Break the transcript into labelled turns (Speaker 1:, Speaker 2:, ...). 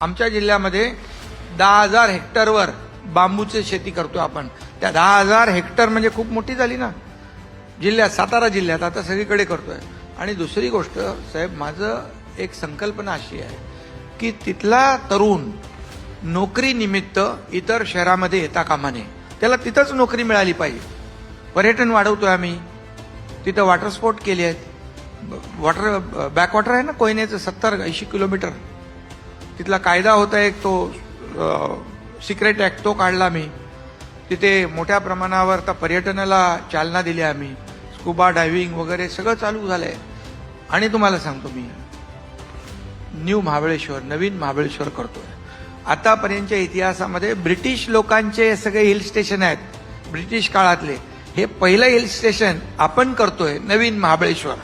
Speaker 1: आमच्या जिल्ह्यामध्ये 10,000 हेक्टरवर बांबूची शेती करतोय आपण. त्या 10,000 हेक्टर म्हणजे खूप मोठी झाली ना जिल्ह्यात, सातारा जिल्ह्यात आता सगळीकडे करतोय. आणि दुसरी गोष्ट साहेब, माझं एक संकल्पना अशी आहे की तिथला तरुण नोकरी निमित्त इतर शहरामध्ये येता कामा नये, त्याला तिथंच नोकरी मिळाली पाहिजे. पर्यटन वाढवतोय आम्ही, तिथं वॉटर स्पोर्ट केले आहेत. वॉटर बॅकवॉटर आहे ना कोयनेचं 70-80 किलोमीटर, तिथला कायदा होता एक तो सिक्रेट ऍक्ट, तो काढला मी. तिथे मोठ्या प्रमाणावर आता पर्यटनाला चालना दिली आम्ही. स्कुबा डायव्हिंग वगैरे सगळं चालू झालंय. आणि तुम्हाला सांगतो मी, न्यू महाबळेश्वर, नवीन महाबळेश्वर करतोय. आतापर्यंतच्या इतिहासामध्ये ब्रिटिश लोकांचे सगळे हिल स्टेशन आहेत, ब्रिटिश काळातले. हे पहिलं हिल स्टेशन आपण करतोय, नवीन महाबळेश्वर.